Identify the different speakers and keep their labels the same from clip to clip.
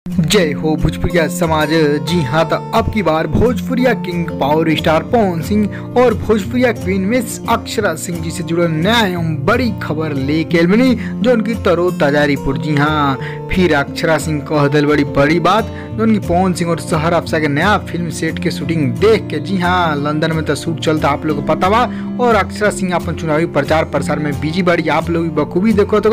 Speaker 1: जय हो भोजपुरिया समाज। जी हाँ, तो अब की बार भोजपुरिया king power star Pawan Singh और भोजपुरिया क्वीन मिस अक्षरा सिंह जी से जुड़ल नया एवं बड़ी खबर लेके बनी जो उनकी तरोताजा रिपोर्ट। जी हाँ, फिर अक्षरा सिंह कह दिल बड़ी बात जो उनकी पवन सिंह और सहर अफसा के नया फिल्म सेट के शूटिंग देख के। जी हाँ, लंदन में तो शूट चलता आप लोग को पता बा और अक्षरा सिंह अपन चुनावी प्रचार प्रसार में बिजी बड़ी। आप लोग बखूबी देखो तो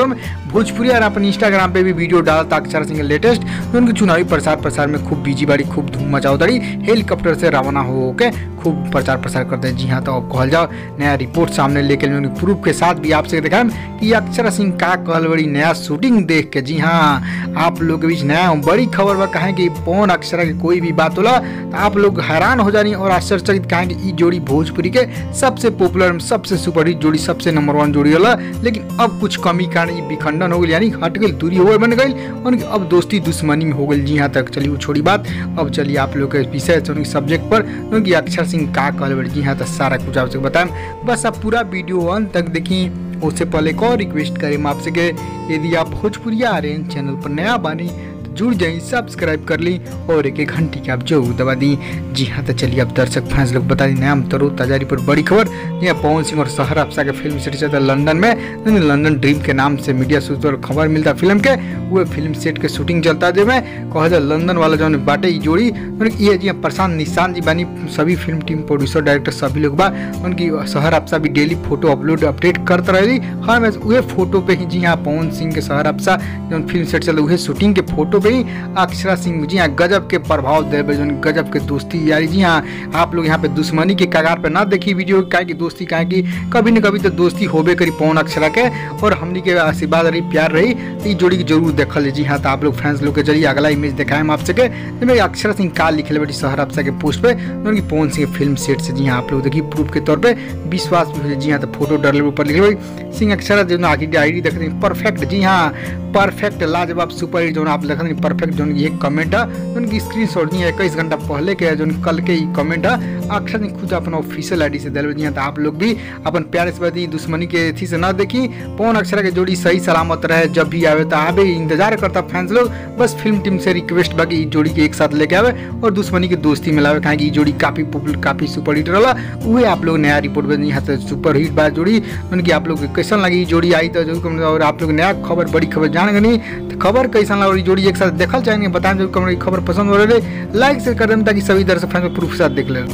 Speaker 1: भोजपुरिया अपन इंस्टाग्राम पे भी वीडियो डालता अक्षरा सिंह लेटेस्ट उनके चुनावी प्रसार में खूब बिजी बाड़ी, खूब धूम मचाओ दड़ी, हेलीकॉप्टर से रवाना हो के खूब प्रचार प्रसार करते हैं। जी हाँ, तो अब कहल जाओ नया रिपोर्ट सामने लेके प्रूफ के साथ भी आपसे दिखाएं कि अक्षरा सिंह का कहल बड़ी नया शूटिंग देख के। जी हाँ, आप लोग के बीच नया बड़ी खबर बा कहें कि पवन अक्षरा की कोई भी बात होला तो आप लोग हैरान हो जानी और आश्चर्यचकित कहें कि जोड़ी भोजपुरी के सबसे पॉपुलर, सबसे सुपरहिट जोड़ी, सबसे नंबर 1 जोड़ी होला। लेकिन अब कुछ कमी कारण विखंडन हो गई, यानी हट गई, दूरी हो बन गई, उनकी अब दोस्ती दुश्मनी में हो गई। जी हाँ, तक चलिए वो छोड़ी बात, अब चलिए आप लोग के विषय उनकी सब्जेक्ट पर उनकी अक्षरा सिंह का कहल। जी हाँ, तो सारा कुछ आपसे बताएं, बस आप पूरा वीडियो अंत तक देखिए। उससे पहले एक और रिक्वेस्ट करें आपसे कि यदि आप भोजपुरिया आर्यन चैनल पर नया बानी जुड़ जाइए, सब्सक्राइब कर ली और एक घंटी की आप जरूर दबा दी। जी हाँ, तो चलिए अब दर्शक फैंस लोग बता दी नया तरोताजा रिपोर्ट बड़ी खबर। जी हाँ, पवन सिंह और सहर अफसा के फिल्म सेट चलता लंदन में, लंदन ड्रीम के नाम से मीडिया सूत्र और खबर मिलता फिल्म के, वो फिल्म सेट के शूटिंग चलता जो में कहा जाए लंदन वाला जो बाटे जोड़ी ये। जी हाँ, प्रशांत निशांत जी बानी, सभी फिल्म टीम प्रोड्यूसर डायरेक्टर सभी लोग बा, उनकी सहर अफसा भी डेली फोटो अपलोड अपडेट करते रही। हाँ, मैं वही फोटो पे ही जी हाँ पवन सिंह के सहर अफसा जो फिल्म सेट चलता वही शूटिंग के फोटो पे ही अक्षरा सिंह जी हाँ गजब के प्रभाव दे, गजब के दोस्ती यारी। जी हाँ, आप लोग यहाँ पे दुश्मनी के कगार पे ना देखी वीडियो, काहे की दोस्ती, काहे की कभी न कभी तो दोस्ती होबे करी पवन अक्षरा के और हमनी के आशीर्वाद रही, प्यार रही, तो जोड़ी की जरूर देखल। जी हाँ, तो आप लोग फैंस लोग के जरिए अगला इमेज दिखाएं आपसे के अक्षरा सिंह का लिखल बेटी सहर अफसा के पोस्ट पे उनकी पवन सिंह फिल्म सेट से। जी हाँ, आप लोग देखिए प्रूफ के तौर पे विश्वास भी। जी हाँ, तो फोटो डरले ऊपर लिखे सिंह अक्षरा जो आईडी देख रहे परफेक्ट। जी हाँ, परफेक्ट, लाजवाब, सुपर जो आप देख रहे परफेक्ट। जो ये कमेंट है उनकी स्क्रीनशॉट नहीं है 21 घंटा पहले के जो कल के ही कमेंट है अक्षर ने खुद अपना ऑफिशियल आईडी से दिल। तो आप लोग भी अपन प्यारे से बताइए, दुश्मनी के थी से ना देखी, पवन अक्षरा के जोड़ी सही सलामत रहे, जब भी आवे तो आवे इंतजार करता फैंस लोग। बस फिल्म टीम से रिक्वेस्ट बाकी जोड़ी के एक साथ लेके आवे और दुश्मनी की दोस्ती मिलावे, कहें कि जोड़ी काफी पॉपुलर, काफी सुपर हिट रहा। वही आप लोग नया रिपोर्ट में यहाँ से सुपर हिट बात जोड़ी उनकी आप लोग कैसा लगी जोड़ी आई तो जरूर। और आप लोग नया खबर, बड़ी खबर जानेंगे नहीं तो खबर कैसा लगा जोड़ी एक साथ देखल चाहेंगे बताएं जरूर। खबर पसंद हो रहे लाइक शेयर कर दें ताकि सभी दर्शक फैंस प्रूफ के साथ देख ले।